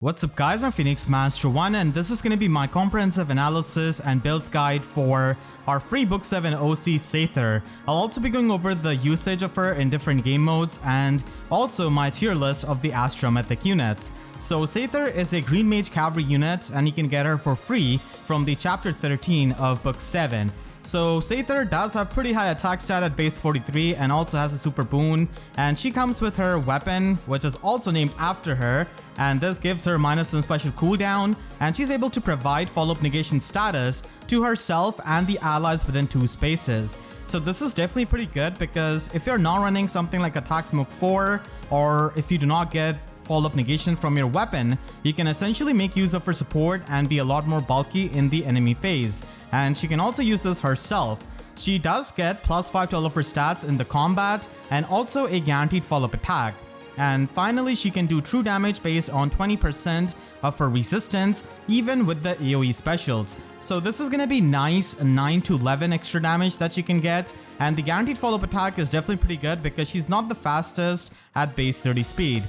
What's up guys, I'm Phoenix Master 1 and this is going to be my comprehensive analysis and builds guide for our free Book 7 OC Seidr. I'll also be going over the usage of her in different game modes and also my tier list of the Astra Mythic units. So Seidr is a green mage cavalry unit and you can get her for free from the chapter 13 of Book 7. So Seidr does have pretty high attack stat at base 43 and also has a super boon, and she comes with her weapon which is also named after her, and this gives her -1 special cooldown, and she's able to provide follow-up negation status to herself and the allies within 2 spaces. So this is definitely pretty good because if you're not running something like Attack Smoke 4, or if you do not get follow-up negation from your weapon, you can essentially make use of her support and be a lot more bulky in the enemy phase. And she can also use this herself. She does get +5 to all of her stats in the combat and also a guaranteed follow-up attack. And finally, she can do true damage based on 20% of her resistance, even with the AoE specials. So this is going to be nice 9 to 11 extra damage that she can get, and the guaranteed follow-up attack is definitely pretty good because she's not the fastest at base 30 speed.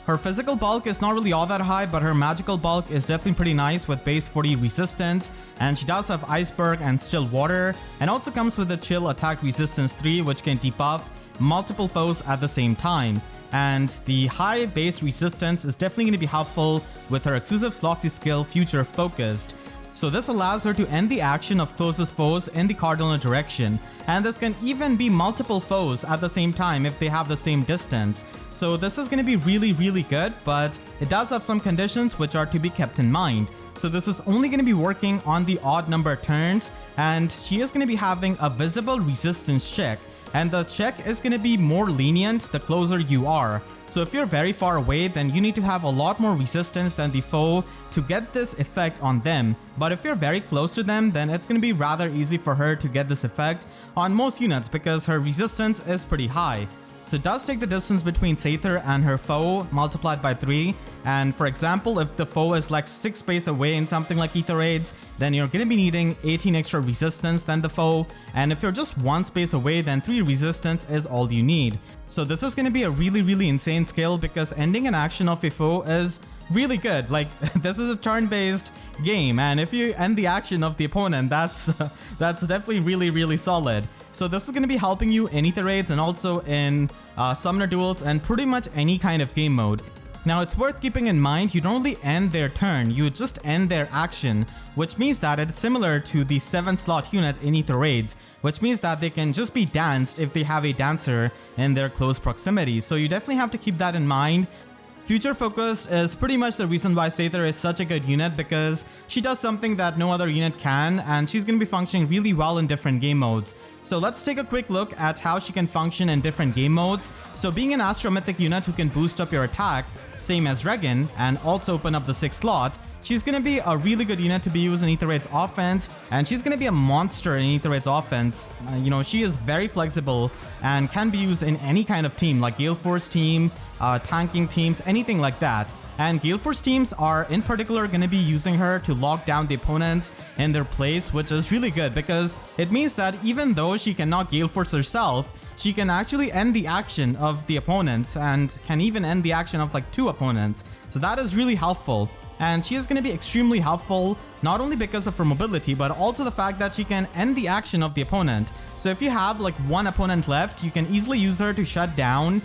Her physical bulk is not really all that high, but her magical bulk is definitely pretty nice with base 40 resistance, and she does have Iceberg and Still Water, and also comes with a Chill Attack Resistance 3 which can debuff multiple foes at the same time. And the high base resistance is definitely going to be helpful with her exclusive Slotsy skill Future Focused. So this allows her to end the action of closest foes in the cardinal direction, and this can even be multiple foes at the same time if they have the same distance. So this is going to be really good, but it does have some conditions which are to be kept in mind. So this is only going to be working on the odd number turns, and she is going to be having a visible resistance check, and the check is going to be more lenient the closer you are. So if you're very far away, then you need to have a lot more resistance than the foe to get this effect on them. But if you're very close to them, then it's going to be rather easy for her to get this effect on most units because her resistance is pretty high. So it does take the distance between Seidr and her foe multiplied by 3, and for example, if the foe is like 6 space away in something like Aether Raids, then you're going to be needing 18 extra resistance than the foe, and if you're just 1 space away, then 3 resistance is all you need. So this is going to be a really insane skill because ending an action of a foe is really good. Like, this is a turn-based game, and if you end the action of the opponent, that's definitely really solid. So this is going to be helping you in Aether Raids and also in Summoner Duels and pretty much any kind of game mode. Now it's worth keeping in mind, you don't really end their turn, you just end their action, which means that it's similar to the 7-slot unit in Aether Raids, which means that they can just be danced if they have a dancer in their close proximity. So you definitely have to keep that in mind. Future Focus is pretty much the reason why Seidr is such a good unit because she does something that no other unit can, and she's going to be functioning really well in different game modes. So let's take a quick look at how she can function in different game modes. So being an Astra Mythic unit who can boost up your attack, same as Regan, and also open up the 6th slot, she's going to be a really good unit to be used in Aether Raids offense, and she's going to be a monster in Aether Raids offense. You know, she is very flexible and can be used in any kind of team, like Gale Force team, tanking teams, anything like that. And Gale Force teams are in particular going to be using her to lock down the opponents in their place, which is really good because it means that even though she cannot Gale Force herself, she can actually end the action of the opponents and can even end the action of like 2 opponents. So that is really helpful. And she is going to be extremely helpful, not only because of her mobility, but also the fact that she can end the action of the opponent. So if you have like 1 opponent left, you can easily use her to shut down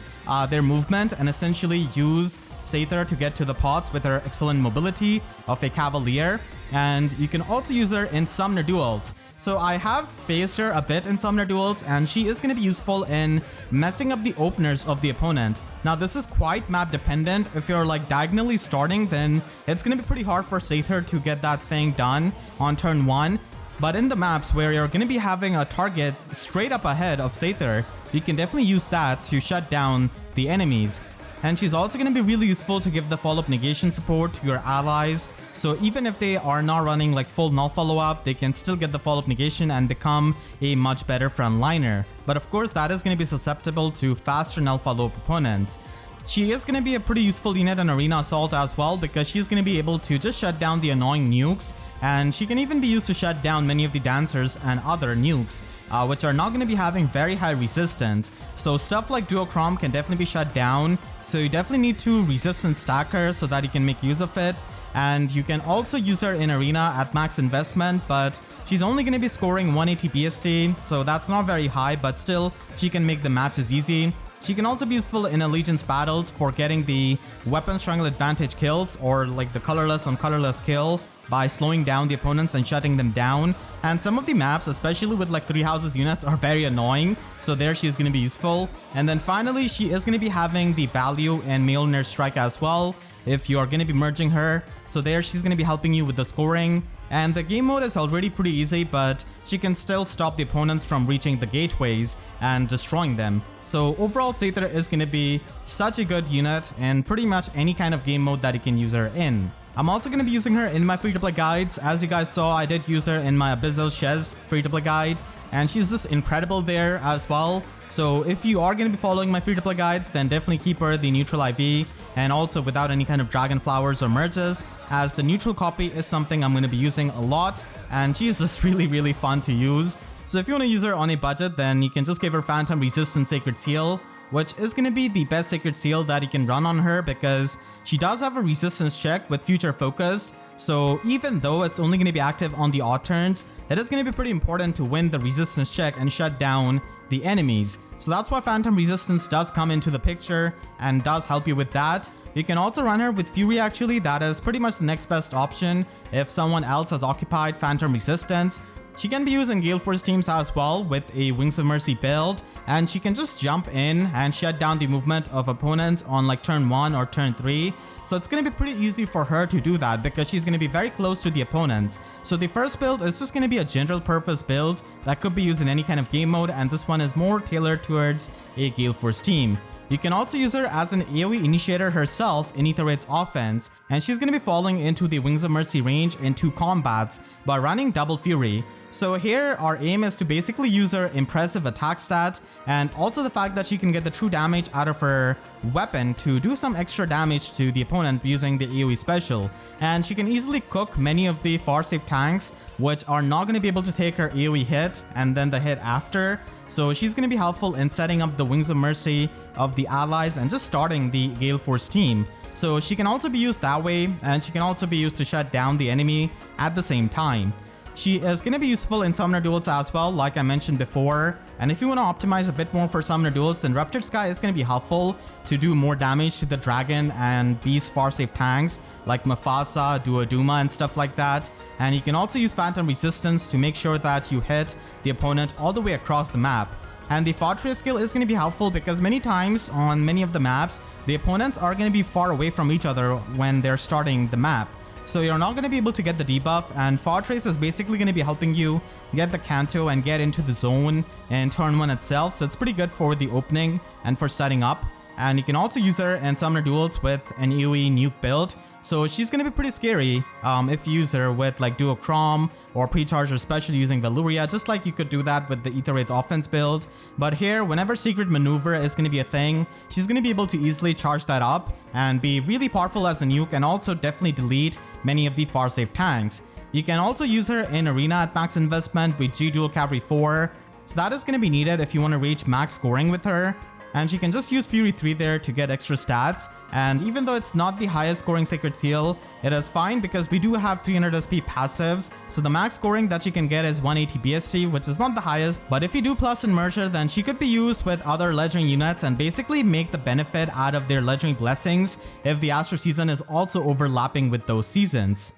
their movement and essentially use Seidr to get to the pots with her excellent mobility of a Cavalier. And you can also use her in Summoner Duels. So I have faced her a bit in Summoner Duels, and she is going to be useful in messing up the openers of the opponent. Now this is quite map dependent. If you're like diagonally starting, then it's going to be pretty hard for Seidr to get that thing done on turn 1. But in the maps where you're going to be having a target straight up ahead of Seidr, you can definitely use that to shut down the enemies. And she's also going to be really useful to give the follow-up negation support to your allies. So even if they are not running like full null follow-up, they can still get the follow-up negation and become a much better frontliner. But of course, that is going to be susceptible to faster null follow-up opponents. she is going to be a pretty useful unit in Arena Assault as well, because she's going to be able to just shut down the annoying nukes, and she can even be used to shut down many of the dancers and other nukes, which are not going to be having very high resistance. So stuff like Duochrome can definitely be shut down, so you definitely need to resistance stack her so that you can make use of it. And you can also use her in Arena at max investment, but she's only going to be scoring 180 BST, so that's not very high, but still she can make the matches easy. She can also be useful in Allegiance battles for getting the weapon strangle advantage kills, or like the colorless on colorless kill, by slowing down the opponents and shutting them down. And some of the maps, especially with like 3 houses units, are very annoying, so there she is going to be useful. And then finally, she is going to be having the value in Mjolnir Strike as well, if you are going to be merging her. So there she's going to be helping you with the scoring. And the game mode is already pretty easy, but she can still stop the opponents from reaching the gateways and destroying them. So overall, Seidr is going to be such a good unit in pretty much any kind of game mode that you can use her in. I'm also going to be using her in my free-to-play guides. As you guys saw, I did use her in my Abyssal Shez free-to-play guide, and she's just incredible there as well. So if you are going to be following my free-to-play guides, then definitely keep her the neutral IV, and also without any kind of dragon flowers or merges, as the neutral copy is something I'm going to be using a lot, and she's just really fun to use. So if you want to use her on a budget, then you can just give her Phantom Resistance Sacred Seal, which is going to be the best Sacred Seal that you can run on her, because she does have a resistance check with Future Focused. So even though it's only going to be active on the odd turns, it is going to be pretty important to win the resistance check and shut down the enemies. So that's why Phantom Resistance does come into the picture and does help you with that. You can also run her with Fury actually. That is pretty much the next best option if someone else has occupied Phantom Resistance. She can be used in Gale Force teams as well with a Wings of Mercy build, and she can just jump in and shut down the movement of opponents on like turn 1 or turn 3. So it's going to be pretty easy for her to do that because she's going to be very close to the opponents. So the first build is just going to be a general purpose build that could be used in any kind of game mode, and this one is more tailored towards a Gale Force team. You can also use her as an AoE initiator herself in Aether Raids offense, and she's going to be falling into the Wings of Mercy range in 2 combats by running Double Fury. So here our aim is to basically use her impressive attack stat, and also the fact that she can get the true damage out of her weapon to do some extra damage to the opponent using the AoE special. And she can easily cook many of the far safe tanks, which are not going to be able to take her AoE hit and then the hit after. So she's going to be helpful in setting up the Wings of Mercy of the allies and just starting the Gale Force team. So she can also be used that way, and she can also be used to shut down the enemy at the same time. She is going to be useful in Summoner Duels as well, like I mentioned before. And if you want to optimize a bit more for Summoner Duels, then Ruptured Sky is going to be helpful to do more damage to the Dragon and Beast far safe tanks like Mufasa, Duoduma and stuff like that. And you can also use Phantom Resistance to make sure that you hit the opponent all the way across the map. And the Fortress skill is going to be helpful because many times on many of the maps, the opponents are going to be far away from each other when they're starting the map. So you're not going to be able to get the debuff, and Fortress is basically going to be helping you get the Canto and get into the zone in turn 1 itself. So it's pretty good for the opening and for setting up. And you can also use her in Summoner Duels with an AoE nuke build. So she's going to be pretty scary if you use her with like Duochrome or Precharge or Special using Valuria, just like you could do that with the Aether Raids offense build. But here, whenever Secret Maneuver is going to be a thing, she's going to be able to easily charge that up and be really powerful as a nuke, and also definitely delete many of the far safe tanks. You can also use her in Arena at max investment with G-Dual Cavalry 4. So that is going to be needed if you want to reach max scoring with her. And she can just use Fury 3 there to get extra stats, and even though it's not the highest scoring Sacred Seal, it is fine because we do have 300 SP passives, so the max scoring that she can get is 180 BST, which is not the highest, but if you do plus and merge her, then she could be used with other legendary units and basically make the benefit out of their legendary blessings if the Astra season is also overlapping with those seasons.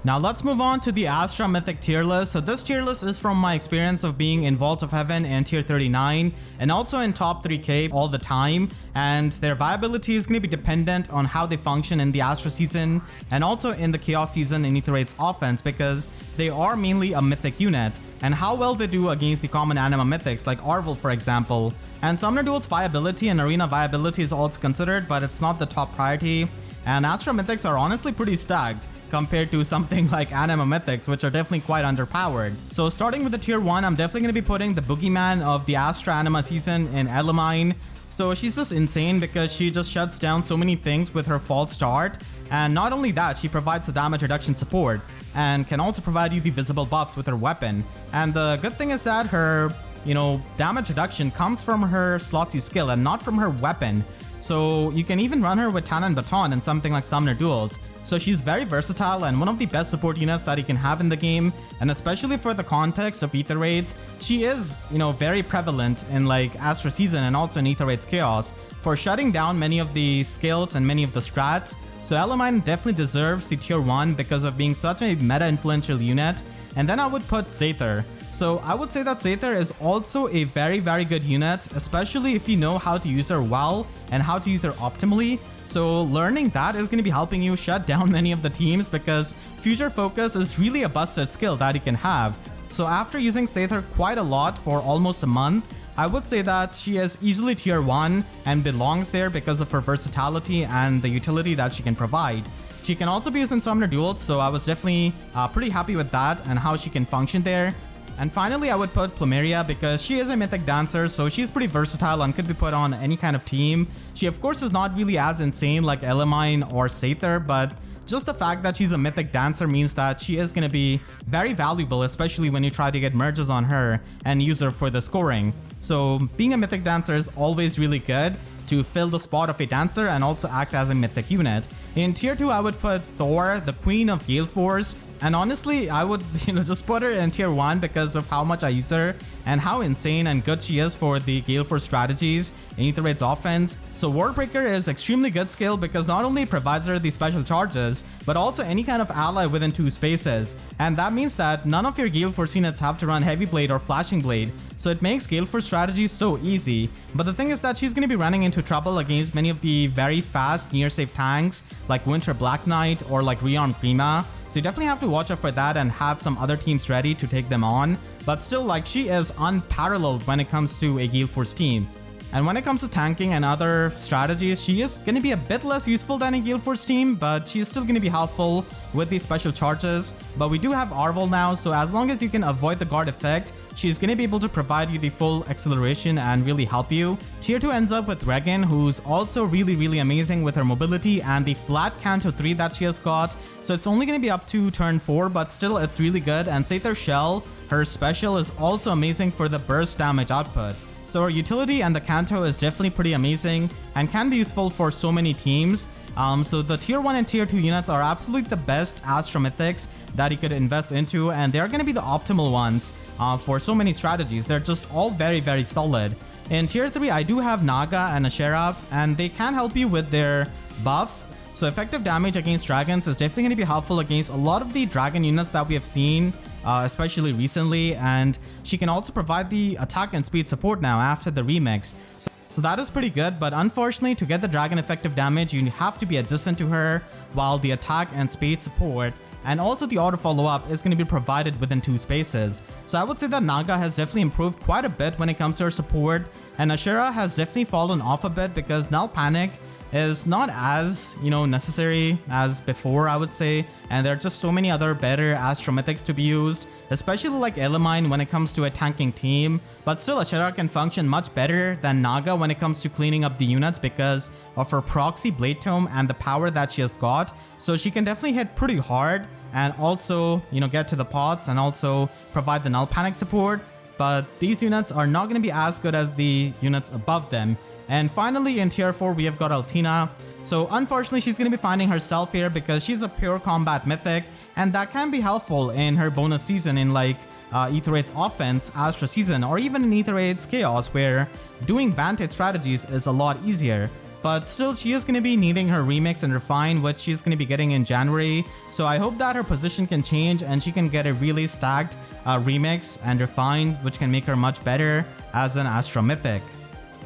Now let's move on to the Astra Mythic tier list. So this tier list is from my experience of being in Vault of Heaven and tier 39 and also in top 3k all the time, and their viability is going to be dependent on how they function in the Astra season and also in the Chaos season in Aether Raids offense, because they are mainly a mythic unit, and how well they do against the common anima mythics like Arvel for example. And Summoner Duels viability and Arena viability is also considered, but it's not the top priority. And Astra Mythics are honestly pretty stacked compared to something like Anima Mythics, which are definitely quite underpowered. So starting with the tier 1, I'm definitely going to be putting the boogeyman of the Astra Anima season in Elamine. So she's just insane because she just shuts down so many things with her false start. And not only that, she provides the damage reduction support and can also provide you the visible buffs with her weapon. And the good thing is that her, damage reduction comes from her Slotsy skill and not from her weapon. So you can even run her with Tan and Baton in something like Summoner Duels. So she's very versatile and one of the best support units that you can have in the game. And especially for the context of Aether Raids, she is, very prevalent in like Astra Season and also in Aether Raids Chaos for shutting down many of the skills and many of the strats. So Elamine definitely deserves the tier 1 because of being such a meta influential unit. And then I would put Seidr. So I would say that Seidr is also a very, very good unit, especially if you know how to use her well and how to use her optimally. So learning that is going to be helping you shut down many of the teams because Future Focus is really a busted skill that you can have. So after using Seidr quite a lot for almost a month, I would say that she is easily tier 1 and belongs there because of her versatility and the utility that she can provide. She can also be used in Summoner Duels, so I was definitely pretty happy with that and how she can function there. And finally, I would put Plumeria because she is a mythic dancer, so she's pretty versatile and could be put on any kind of team. She of course is not really as insane like Elamine or Seidr, but just the fact that she's a mythic dancer means that she is going to be very valuable, especially when you try to get merges on her and use her for the scoring. So being a mythic dancer is always really good to fill the spot of a dancer and also act as a mythic unit. In tier 2, I would put Thor, the queen of Gale Force. And honestly, I would, just put her in tier 1 because of how much I use her and how insane and good she is for the Gale Force strategies in Aether Raids offense. So Warbreaker is extremely good skill because not only provides her the special charges, but also any kind of ally within 2 spaces. And that means that none of your Gale Force units have to run Heavy Blade or Flashing Blade. So it makes Gale Force strategies so easy. But the thing is that she's going to be running into trouble against many of the very fast near safe tanks like Winter Black Knight or like Rearmed Grima. So you definitely have to watch out for that and have some other teams ready to take them on. But still, like, she is unparalleled when it comes to a Gale Force team. And when it comes to tanking and other strategies, she is going to be a bit less useful than a Gale Force team, but she is still going to be helpful with these special charges. But we do have Arvel now, so as long as you can avoid the guard effect, she's going to be able to provide you the full acceleration and really help you. Tier 2 ends up with Regan, who's also really amazing with her mobility and the flat Canto 3 that she has got. So it's only going to be up to turn 4, but still it's really good. And Seidr Shell, her special, is also amazing for the burst damage output. So her utility and the Canto is definitely pretty amazing and can be useful for so many teams. So the tier 1 and tier 2 units are absolutely the best Astra Mythics that you could invest into, and they're going to be the optimal ones for so many strategies. They're just all very solid. In tier 3, I do have Naga and Ashera, and they can help you with their buffs. So effective damage against dragons is definitely going to be helpful against a lot of the dragon units that we have seen, especially recently. And she can also provide the attack and speed support now after the remix. So that is pretty good, but unfortunately to get the dragon effective damage, you have to be adjacent to her, while the attack and speed support and also the auto follow-up is going to be provided within 2 spaces. So I would say that Naga has definitely improved quite a bit when it comes to her support, and Ashera has definitely fallen off a bit because Null Panic is not as, necessary as before, I would say. And there are just so many other better Astra Mythics to be used, especially like Elamine when it comes to a tanking team. But still, Ashera can function much better than Naga when it comes to cleaning up the units because of her proxy Blade Tome and the power that she has got. So she can definitely hit pretty hard and also, get to the pots and also provide the Null Panic support. But these units are not going to be as good as the units above them. And finally, in tier 4, we have got Altina. So unfortunately, she's going to be finding herself here because she's a pure combat mythic, and that can be helpful in her bonus season in like Aether Raids offense, Astra season, or even in Aether Raids Chaos, where doing Vantage strategies is a lot easier. But still, she is going to be needing her remix and refine, which she's going to be getting in January. So I hope that her position can change and she can get a really stacked remix and refine, which can make her much better as an Astra Mythic.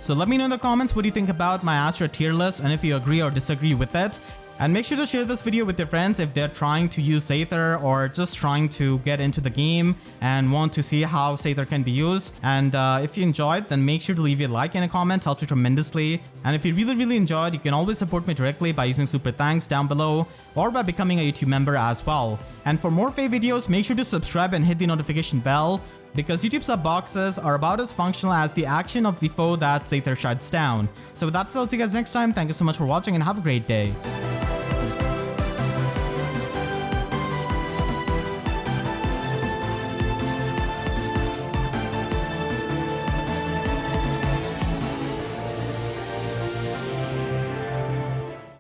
So let me know in the comments what you think about my Astra tier list and if you agree or disagree with it. And make sure to share this video with your friends if they're trying to use Seidr or just trying to get into the game and want to see how Seidr can be used. And if you enjoyed, then make sure to leave a like and a comment, helps you tremendously. And if you really enjoyed, you can always support me directly by using super thanks down below or by becoming a YouTube member as well. And for more FEH videos, make sure to subscribe and hit the notification bell because YouTube sub boxes are about as functional as the action of the foe that Seidr shuts down. So with that, I'll see you guys next time. Thank you so much for watching and have a great day.